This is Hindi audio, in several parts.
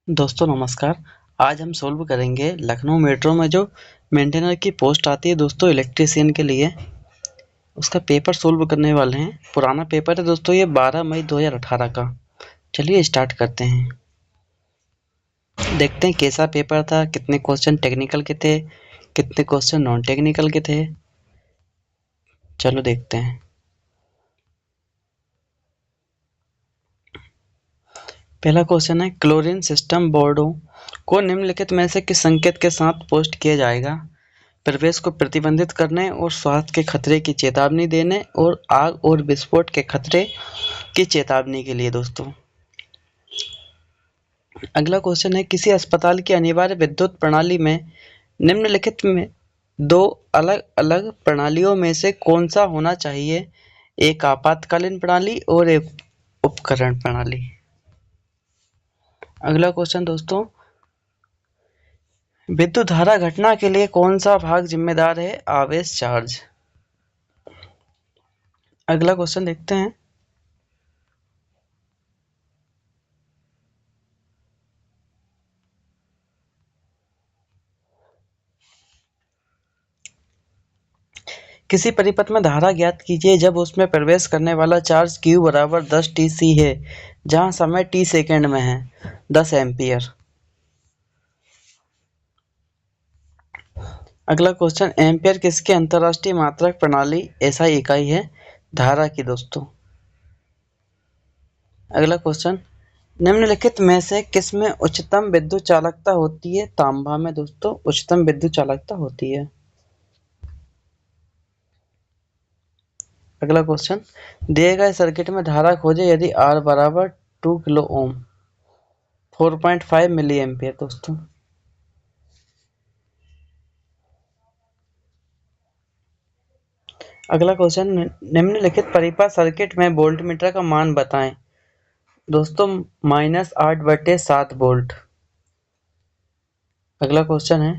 दोस्तों नमस्कार। आज हम सोल्व करेंगे लखनऊ मेट्रो में जो मेंटेनर की पोस्ट आती है दोस्तों इलेक्ट्रीशियन के लिए, उसका पेपर सोल्व करने वाले हैं। पुराना पेपर है दोस्तों, ये 12 मई 2018 का। चलिए स्टार्ट करते हैं। देखते हैं कैसा पेपर था, कितने क्वेश्चन टेक्निकल के थे, कितने क्वेश्चन नॉन टेक्निकल के थे। चलो देखते हैं। पहला क्वेश्चन है, क्लोरीन सिस्टम बोर्डों को निम्नलिखित में से किस संकेत के साथ पोस्ट किया जाएगा? प्रवेश को प्रतिबंधित करने और स्वास्थ्य के खतरे की चेतावनी देने और आग और विस्फोट के खतरे की चेतावनी के लिए दोस्तों। अगला क्वेश्चन है, किसी अस्पताल की अनिवार्य विद्युत प्रणाली में निम्नलिखित में दो अलग अलग प्रणालियों में से कौन सा होना चाहिए? एक आपातकालीन प्रणाली और एक उपकरण प्रणाली। अगला क्वेश्चन दोस्तों, विद्युत धारा घटना के लिए कौन सा भाग जिम्मेदार है? आवेश चार्ज। अगला क्वेश्चन देखते हैं। किसी परिपथ में धारा ज्ञात कीजिए जब उसमें प्रवेश करने वाला चार्ज Q बराबर 10 TC है, जहां समय T सेकेंड में है। 10 एम्पियर। अगला क्वेश्चन, एम्पियर किसकी अंतरराष्ट्रीय मात्रक प्रणाली SI इकाई है? धारा की दोस्तों। अगला क्वेश्चन, निम्नलिखित में से किसमें उच्चतम विद्युत चालकता होती है? तांबा में दोस्तों उच्चतम विद्युत चालकता होती है। अगला क्वेश्चन, दिए गए सर्किट में धारा खोजें यदि R बराबर 2 किलो ओम, 4.5 मिली एम्पियर दोस्तों। अगला क्वेश्चन, निम्नलिखित परिपथ सर्किट में वोल्टमीटर का मान बताएं। दोस्तों -8/7 वोल्ट। अगला क्वेश्चन है,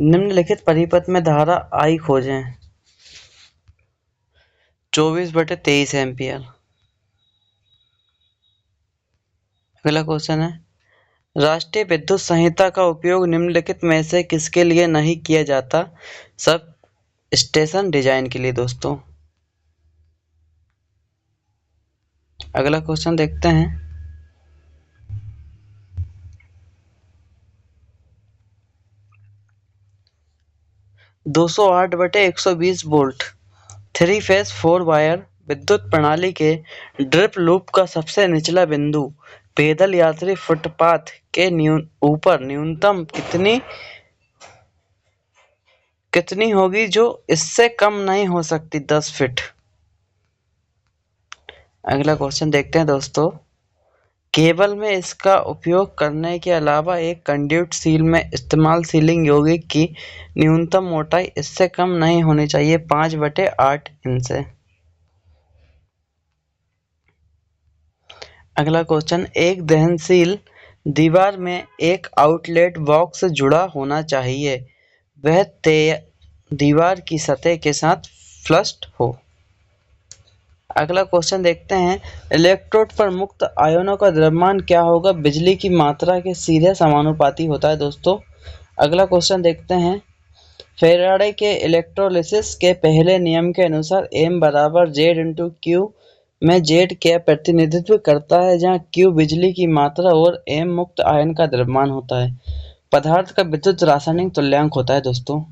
निम्नलिखित परिपथ में धारा I खोजें। 24/23 एम्पियर। अगला क्वेश्चन है, राष्ट्रीय विद्युत संहिता का उपयोग निम्नलिखित में से किसके लिए नहीं किया जाता? सब स्टेशन डिजाइन के लिए दोस्तों। अगला क्वेश्चन देखते हैं। 208/120 वोल्ट 3 फेज 4 वायर विद्युत प्रणाली के ड्रिप लूप का सबसे निचला बिंदु पैदल यात्री फुटपाथ के ऊपर न्यूनतम कितनी होगी जो इससे कम नहीं हो सकती? 10 फीट। अगला क्वेश्चन देखते हैं दोस्तों। केबल में इसका उपयोग करने के अलावा एक कंड्यूट सील में इस्तेमाल सीलिंग यौगिक की न्यूनतम मोटाई इससे कम नहीं होनी चाहिए 5/8 इंच से। अगला क्वेश्चन, एक दहनशील दीवार में एक आउटलेट बॉक्स जुड़ा होना चाहिए, वह दीवार की सतह के साथ फ्लश्ड हो। अगला क्वेश्चन देखते हैं, इलेक्ट्रोड पर मुक्त आयनों का द्रव्यमान क्या होगा? बिजली की मात्रा के सीधे समानुपाती होता है दोस्तों। अगला क्वेश्चन देखते हैं, फैराडे के इलेक्ट्रोलिसिस के पहले नियम के अनुसार M बराबर Z/Q में Z क्या प्रतिनिधित्व करता है, जहां Q बिजली की मात्रा और M मुक्त आयन का द्रव्यमान होता है। पदार्थ का विद्युत रासायनिक तुल्यांक होता है दोस्तों।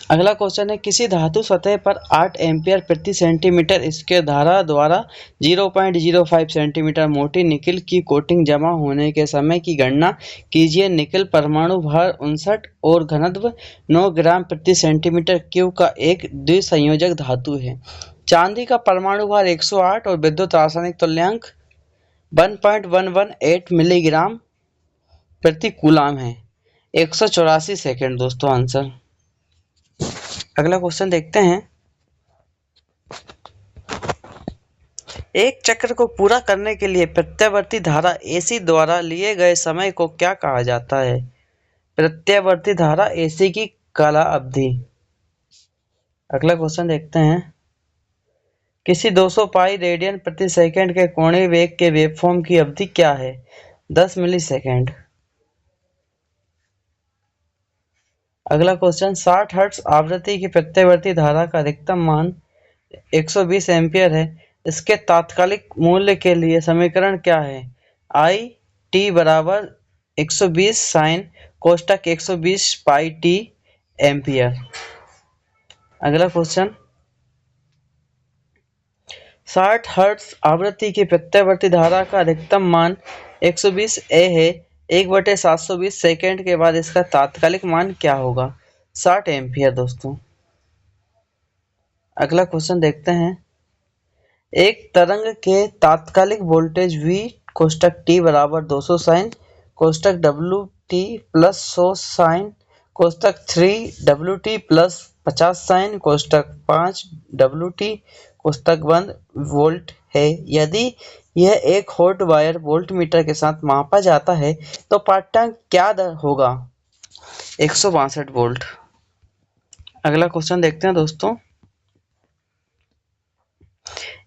अगला क्वेश्चन है, किसी धातु सतह पर 8 एम्पियर प्रति सेंटीमीटर स्क्वायर धारा द्वारा 0.05 सेंटीमीटर मोटी निकिल की कोटिंग जमा होने के समय की गणना कीजिए। निकिल परमाणु भार 59 और घनत्व 9 ग्राम प्रति सेंटीमीटर क्यूब का एक द्विसंयोजक धातु है। चांदी का परमाणु भार 108 और विद्युत रासायनिक तुल्यांक 1.118 मिलीग्राम प्रति कूलाम है। 184 सेकेंड दोस्तों आंसर। अगला क्वेश्चन देखते हैं, एक चक्र को पूरा करने के लिए प्रत्यावर्ती धारा AC द्वारा लिए गए समय को क्या कहा जाता है? प्रत्यावर्ती धारा AC की काला अवधि। अगला क्वेश्चन देखते हैं, किसी 200 पाई रेडियन प्रति सेकंड के कोणीय वेग के वेवफॉर्म की अवधि क्या है? 10 मिलीसेकंड। अगला क्वेश्चन, 60 हर्ट्ज आवृत्ति की प्रत्यावर्ती धारा का अधिकतम मान 120 एम्पीयर है। इसके तात्कालिक मूल्य के लिए समीकरण क्या है? आई टी बराबर 120 साइन कोष्टक 120 पाई टी एम्पियर। अगला क्वेश्चन, 60 हर्ट्ज आवृत्ति की प्रत्यावर्ती धारा का अधिकतम मान 120 ए है। 1/720 सेकंड के बाद इसका तात्कालिक मान क्या होगा? 60 एम्पियर दोस्तों। अगला क्वेश्चन देखते हैं, एक तरंग के तात्कालिक वोल्टेज V कोष्टक T बराबर 200 साइन कोष्टक WT प्लस 100 साइन कोष्टक 3WT प्लस 50 साइन कोष्टक 5WT कोष्टक बंद वोल्ट है। यदि यह एक हॉट वायर वोल्टमीटर के साथ मापा जाता है तो पाठ्यांक क्या होगा? 162 वोल्ट। अगला क्वेश्चन देखते हैं दोस्तों,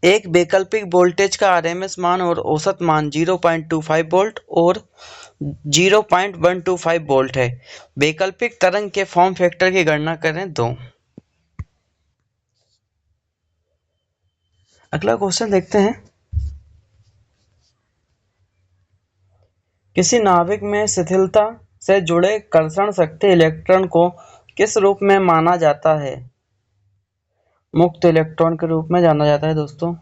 एक वैकल्पिक वोल्टेज का आरएमएस मान और औसत मान 0.25 वोल्ट और 0.125 वोल्ट है। वैकल्पिक तरंग के फॉर्म फैक्टर की गणना करें 2। अगला क्वेश्चन देखते हैं, किसी नाभिक में शिथिलता से जुड़े कर्षण शक्ति इलेक्ट्रॉन को किस रूप में माना जाता है? मुक्त इलेक्ट्रॉन के रूप में जाना जाता है दोस्तों।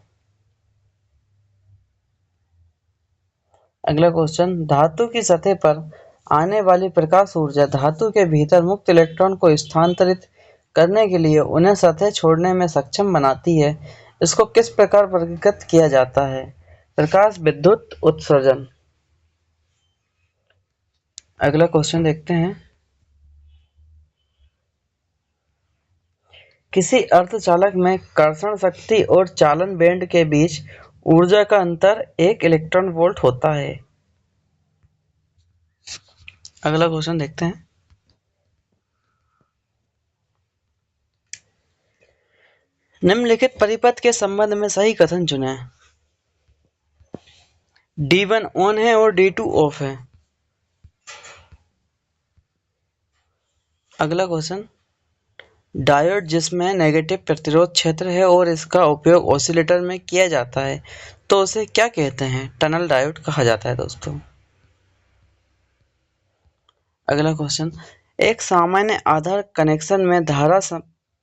अगला क्वेश्चन, धातु की सतह पर आने वाली प्रकाश ऊर्जा धातु के भीतर मुक्त इलेक्ट्रॉन को स्थानांतरित करने के लिए उन्हें सतह छोड़ने में सक्षम बनाती है। इसको किस प्रकार वर्गीकृत किया जाता है? प्रकाश विद्युत उत्सर्जन। अगला क्वेश्चन देखते हैं, किसी अर्धचालक में कर्षण शक्ति और चालन बैंड के बीच ऊर्जा का अंतर 1 इलेक्ट्रॉन वोल्ट होता है। अगला क्वेश्चन देखते हैं, निम्नलिखित परिपथ के संबंध में सही कथन चुनें। D1 ऑन है और D2 ऑफ है। अगला क्वेश्चन, डायोड जिसमें नेगेटिव प्रतिरोध क्षेत्र है और इसका उपयोग ऑसिलेटर में किया जाता है तो उसे क्या कहते हैं? टनल डायोड कहा जाता है दोस्तों। अगला क्वेश्चन, एक सामान्य आधार कनेक्शन में धारा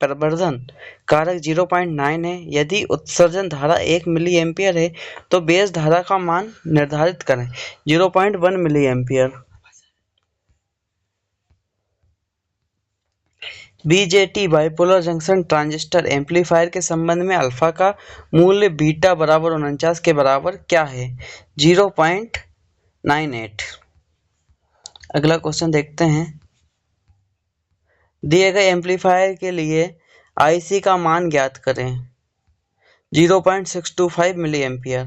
प्रवर्धन कारक 0.9 है। यदि उत्सर्जन धारा 1 मिली एम्पियर है तो बेस धारा का मान निर्धारित करें। 0.1 milliampere. BJT bipolar junction transistor amplifier के संबंध में अल्फा का मूल्य बीटा बराबर 49 के बराबर क्या है? 0.98। अगला क्वेश्चन देखते हैं, दिए गए एम्पलीफायर के लिए आईसी का मान ज्ञात करें। 0.625 मिली एम्पियर।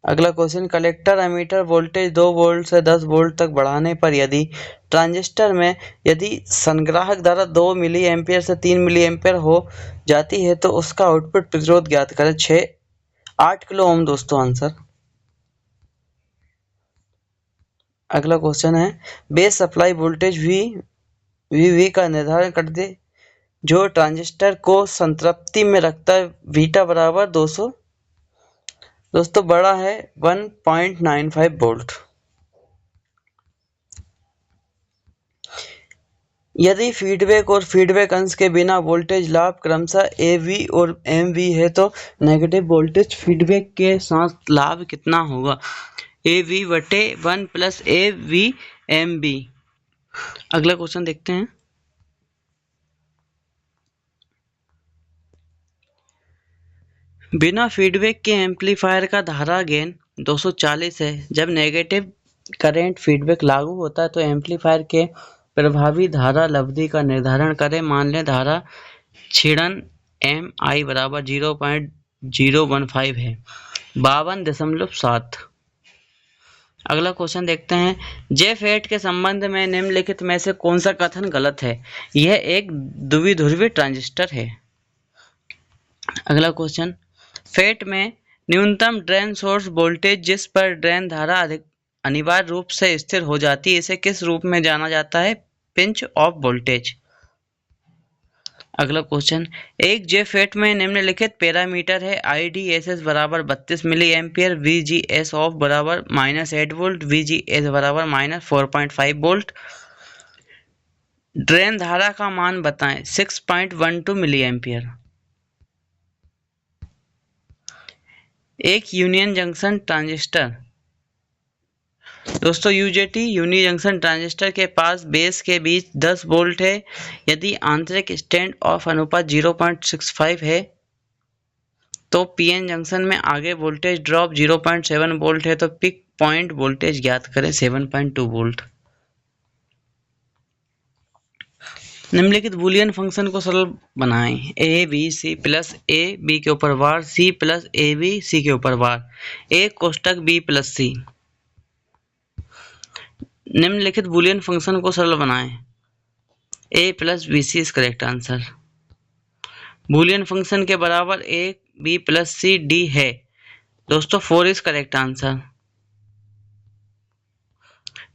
अगला question, collector ammeter voltage 2 volt से 10 वोल्ट तक बढ़ाने पर यदि ट्रांजिस्टर में यदि संग्राहक धारा 2 मिली एम्पियर से 3 मिली एम्पियर हो जाती है तो उसका आउटपुट प्रतिरोध ज्ञात करें। 8 किलो ओम दोस्तों आंसर। अगला क्वेश्चन है, बेस सप्लाई वोल्टेज वी का निर्धारण कर दे जो ट्रांजिस्टर को संतृप्ति में रखता है। बीटा बराबर 200 दोस्तों बड़ा है 1.95 वोल्ट। यदि फीडबैक और फीडबैक अंश के बिना वोल्टेज लाभ क्रमशः AV और MV है तो नेगेटिव वोल्टेज फीडबैक के साथ लाभ कितना होगा? AV/1 plus AV/MB। अगला क्वेश्चन देखते हैं, बिना फीडबैक के एम्पलीफायर का धारा गेन 240 है। जब नेगेटिव करंट फीडबैक लागू होता है तो एम्पलीफायर के प्रभावी धारा अवधि का निर्धारण करें। मान लें धारा क्षीणन MI बराबर 0.015 है। 52.7। अगला क्वेश्चन देखते हैं, जेफेट के संबंध में निम्नलिखित में से कौन सा कथन गलत है? यह एक द्विध्रुवी ट्रांजिस्टर है। अगला क्वेश्चन, फेट में न्यूनतम ड्रेन सोर्स वोल्टेज जिस पर ड्रेन धारा अनिवार्य रूप से स्थिर हो जाती है इसे किस रूप में जाना जाता है? Pinch of voltage. अगला क्वेश्चन, एक जेफेट में निम्नलिखित पैरामीटर है। IDSS बराबर 32 मिली एम्पियर, VGS ऑफ बराबर -8 वोल्ट, VGS बराबर -4.5 वोल्ट। ड्रेन धारा का मान बताएं। 6.12 मिली एम्पियर। एक यूनियन जंक्शन ट्रांजिस्टर। दोस्तों UJT यूनि जंक्शन ट्रांजिस्टर के पास बेस के बीच 10 वोल्ट है। यदि आंतरिक स्टैंड ऑफ अनुपात 0.65 है तो PN जंक्शन में आगे वोल्टेज ड्रॉप 0.7 वोल्ट है तो पिक पॉइंट वोल्टेज ज्ञात करें 7.2 वोल्ट। निम्नलिखित बूलियन फंक्शन को सरल बनाएं। ABC प्लस A B के ऊपर वार, C प्लस AB C के ऊपर वार, A कोष्टक B प्लस C। निम्नलिखित बूलियन फंक्शन को सरल बनाएं। A plus BC is correct answer. Boolean function के बराबर A B plus C D है दोस्तों 4 इज करेक्ट आंसर।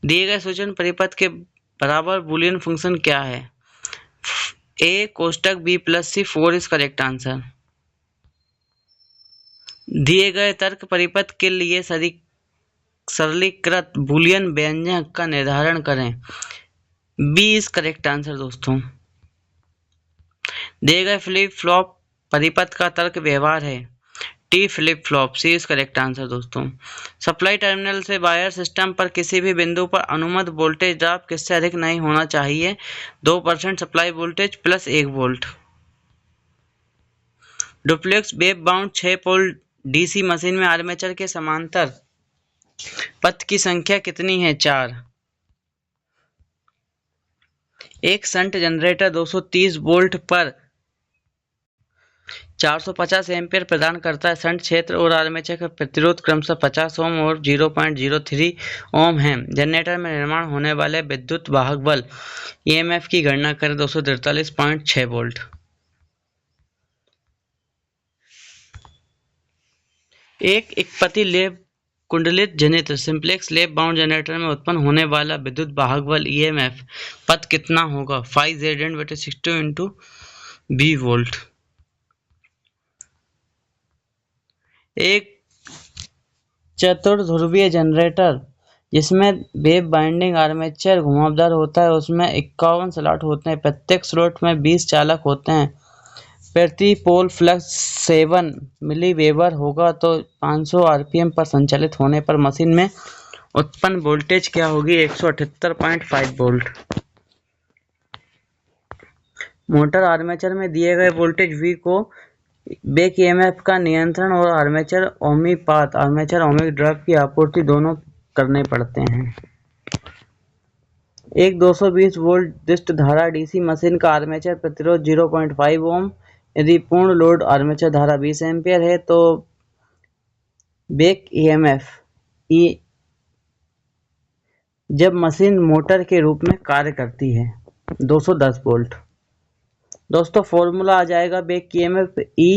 दिए गए सूचन परिपथ के बराबर बूलियन फंक्शन क्या है? A कोष्टक B plus C 4 is correct answer. दिए गए तर्क परिपथ के लिए सरलीकृत बूलियन व्यंजक का निर्धारण करें। B इज करेक्ट आंसर दोस्तों। दिए गए फ्लिप फ्लॉप परिपथ का तर्क व्यवहार है। T flip flop, C is correct answer दोस्तों। सप्लाई टर्मिनल से वायर सिस्टम पर किसी भी बिंदु पर अनुमत वोल्टेज ड्रॉप किससे अधिक नहीं होना चाहिए? 2% supply voltage plus 1 volt. Duplex wave bound 6 पोल DC मशीन में आर्मेचर के समांतर पथ की संख्या कितनी है? 4। एक शंट जनरेटर 230 वोल्ट पर 450 एम्पीयर प्रदान करता है। शंट क्षेत्र और आर्मेचर का प्रतिरोध क्रमशः 50 ओम और 0.03 ओम है। जनरेटर में निर्माण होने वाले विद्युत वाहक बल EMF की गणना करें। 243.6 वोल्ट। एक इक्पति लेप कुंडलित जनित्र सिंप्लेक्स लेप बाउंड जनरेटर में उत्पन्न होने वाला विद्युत वाहक बल EMF पथ कितना होगा? 5Zn/60 × V volt. एक चतुर्ध्रुवीय जनरेटर जिसमें वेव बाइंडिंग आर्मेचर घुमावदार होता है उसमें 51 स्लॉट होते हैं। प्रत्येक स्लॉट में 20 चालक होते हैं। प्रति पोल फ्लक्स 7 मिली वेबर होगा तो 500 RPM पर संचालित होने पर मशीन में उत्पन्न वोल्टेज क्या होगी? 178.5 वोल्ट। मोटर आर्मेचर में दिए गए वोल्टेज V को बैक EMF का नियंत्रण और आर्मेचर ओमिक ड्रॉप की आपूर्ति दोनों करने पड़ते हैं। एक 220 वोल्ट दृष्ट धारा DC मशीन का आर्मेचर प्रतिरोध 0.5 ओम। यदि पूर्ण लोड आर्मेचर धारा 20 एम्पीयर है तो बैक EMF जब मशीन मोटर के रूप में कार्य करती है 210 वोल्ट। दोस्तों फॉर्मूला आ जाएगा बैक EMF E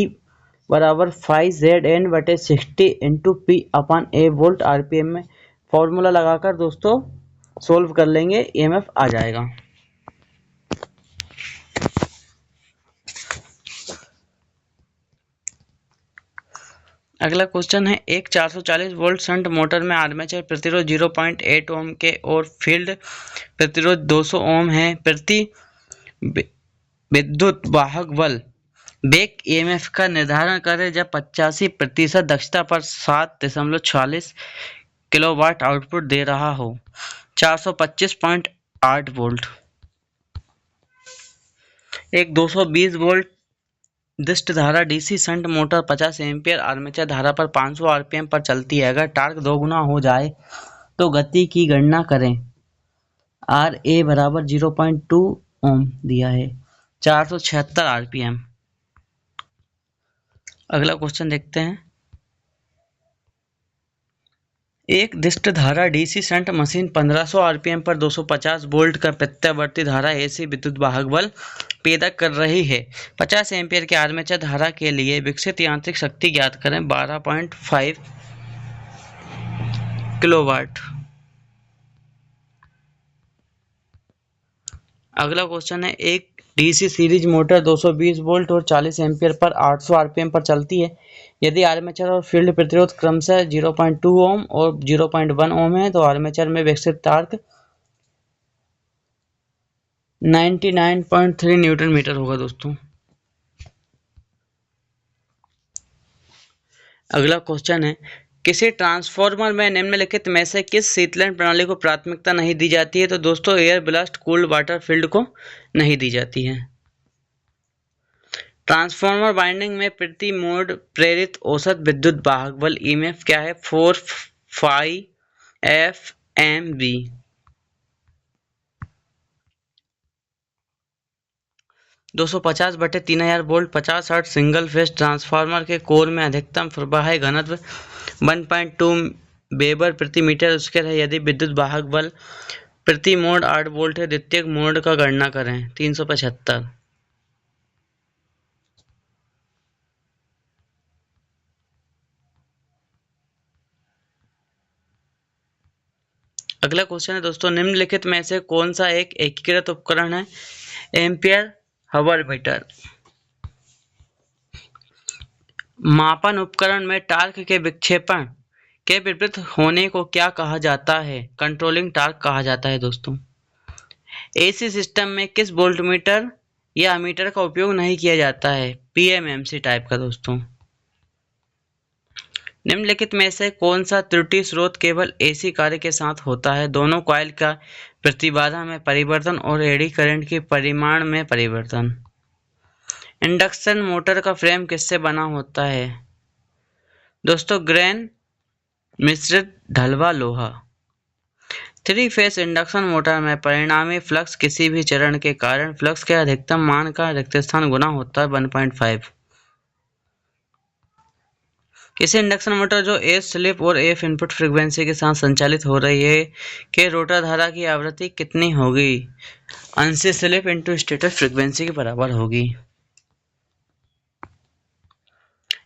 बराबर 5Zn/60 × P/A वोल्ट RPM में। फॉर्मूला लगाकर दोस्तों सोल्व कर लेंगे, EMF आ जाएगा। अगला क्वेश्चन है, एक 440 वोल्ट शंट मोटर में आर्मेचर प्रतिरोध 0.8 ओम के और फील्ड प्रतिरोध 200 ओम है। प्रति विद्युत वाहक बल बैक EMF का निर्धारण करें जब 85% दक्षता पर 7.46 किलोवाट आउटपुट दे रहा हो। 425.8 वोल्ट। एक 220 वोल्ट दृष्ट धारा DC shunt motor 50 ampere armature धारा पर 500 RPM पर चलती है। अगर टार्क दोगुना हो जाए तो गति की गणना करें। RA बराबर 0.2 ओम दिया है। 476 RPM। अगला क्वेश्चन देखते हैं। एक दिष्ट धारा डीसी शंट मशीन 1500 आरपीएम पर 250 वोल्ट का प्रत्यावर्ती धारा एसी विद्युत वाहक बल पैदा कर रही है। 50 एम्पीयर के आर्मेचर धारा के लिए विकसित यांत्रिक शक्ति ज्ञात करें। 12.5 किलोवाट। अगला क्वेश्चन है, एक डीसी सीरीज मोटर 220 वोल्ट और 40 एम्पीयर पर 800 आरपीएम पर चलती है। यदि आर्मेचर और फील्ड प्रतिरोध क्रमशः 0.2 ओम और 0.1 ओम है तो आर्मेचर में विकसित टार्क 99.3 न्यूटन मीटर होगा दोस्तों। अगला क्वेश्चन है, किसी ट्रांसफॉर्मर में निम्नलिखित में से किस शीतलन प्रणाली को प्राथमिकता नहीं दी जाती है? तो दोस्तों air blast cooled water field को नहीं दी जाती है। ट्रांसफॉर्मर वाइंडिंग में प्रति मोड प्रेरित औसत विद्युत वाहक बल ईएमएफ क्या है? 4 FMV। 250/3000 volt 50 hertz single phase transformer के कोर में अधिकतम प्रवाह घनत्व 1.2 वेबर प्रति मीटर स्क्वायर है। यदि विद्युत वाहक बल प्रति मोड 8 वोल्ट है, द्वितीयक मोड का गणना करें। 375। अगला क्वेश्चन है दोस्तों, निम्नलिखित में से कौन सा एक एकीकृत उपकरण है? एम्पियर हावर मीटर। मापन उपकरण में टार्क के विक्षेपण के विपरीत होने को क्या कहा जाता है? कंट्रोलिंग टार्क कहा जाता है दोस्तों। एसी सिस्टम में किस वोल्टमीटर या अमीटर का उपयोग नहीं किया जाता है? पीएमएमसी टाइप का दोस्तों। निम्नलिखित में से कौन सा त्रुटि स्रोत केवल एसी कार्य के साथ होता है? दोनों कॉइल का प्रतिबाधा में परिवर्तन और एडी करंट के परिमाण में परिवर्तन। इंडक्शन मोटर का फ्रेम किससे बना होता है? दोस्तों ग्रेन मिश्रित ढलवा लोहा। 3 फेस इंडक्शन मोटर में परिणामी फ्लक्स किसी भी चरण के कारण फ्लक्स के अधिकतम मान का रिक्त स्थान गुना होता है 1.5। किसी इंडक्शन मोटर जो एस स्लिप और एफ इनपुट फ्रीक्वेंसी के साथ संचालित हो रही है के रोटर धारा की आवृत्ति कितनी होगी? 80 स्लिप इंटू स्टेटर फ्रीक्वेंसी के बराबर होगी।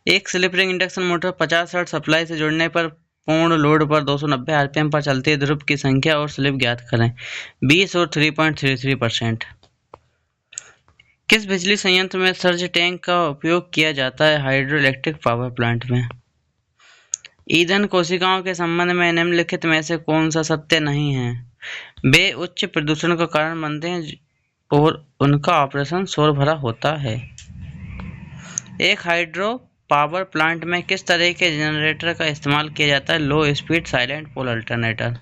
एक slip ring induction motor 50 hertz supply से जुड़ने पर पूर्ण लोड पर 290 आरपीएम पर चलती है। ध्रुव की संख्या और स्लिप ज्ञात करें। 20 और 3.33%। किस बिजली संयंत्र में सर्ज टैंक का उपयोग किया जाता है? हाइड्रो इलेक्ट्रिक पावर प्लांट में। ईंधन कोशिकाओं के संबंध में निम्नलिखित में से कौन सा सत्य नहीं है? वे उच्च प्रदूषण का कारण बनते हैं और उनका ऑपरेशन शोर भरा होता है। एक हाइड्रो पावर प्लांट में किस तरह के जनरेटर का इस्तेमाल किया जाता है? लो स्पीड साइलेंट पोल अल्टरनेटर।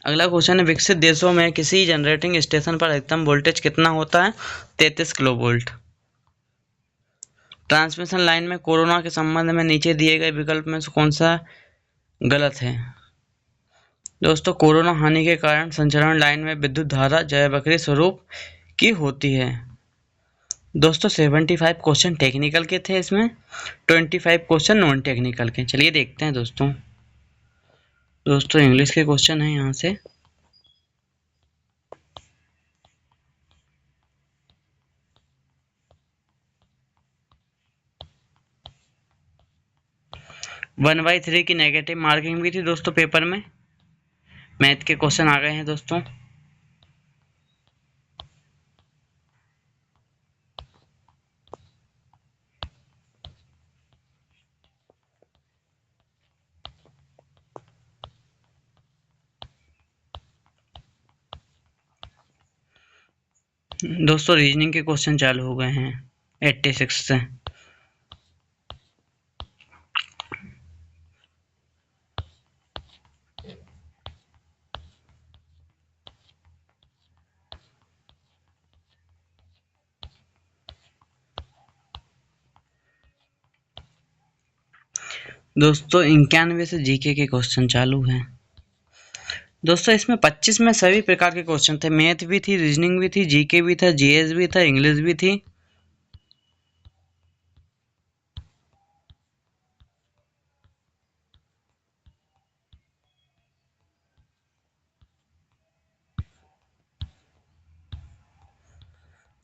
अगला क्वेश्चन है, विकसित देशों में किसी जनरेटिंग स्टेशन पर अधिकतम वोल्टेज कितना होता है? 33 किलो वोल्ट। ट्रांसमिशन लाइन में कोरोना के संबंध में नीचे दिए गए विकल्प में से कौन सा गलत है? दोस्तों कोरोना हानि के कारण संचरण लाइन में विद्युत धारा जयवक्री स्वरूप की होती है। दोस्तों 75 क्वेश्चन टेक्निकल के थे, इसमें 25 क्वेश्चन नॉन टेक्निकल के। चलिए देखते हैं दोस्तों इंग्लिश के क्वेश्चन है यहाँ से। वन बाई थ्री की नेगेटिव मार्किंग भी थी दोस्तों पेपर में। मैथ के क्वेश्चन आ गए हैं दोस्तों। दोस्तों रीजनिंग के क्वेश्चन चालू हो गए हैं 86 से। दोस्तों 91 से जीके के क्वेश्चन चालू हैं। दोस्तों इसमें 25 में सभी प्रकार के क्वेश्चन थे। मैथ भी थी, रीजनिंग भी थी, जीके भी था, जीएस भी था, इंग्लिश भी थी।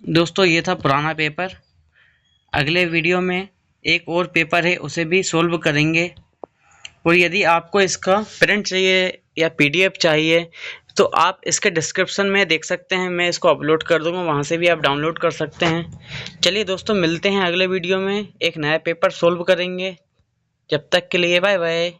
दोस्तों ये था पुराना पेपर। अगले वीडियो में एक और पेपर है, उसे भी सोल्व करेंगे। और यदि आपको इसका प्रिंट चाहिए या पीडीएफ चाहिए तो आप इसके डिस्क्रिप्शन में देख सकते हैं, मैं इसको अपलोड कर दूंगा, वहां से भी आप डाउनलोड कर सकते हैं। चलिए दोस्तों, मिलते हैं अगले वीडियो में, एक नया पेपर सोल्व करेंगे। जब तक के लिए बाय बाय।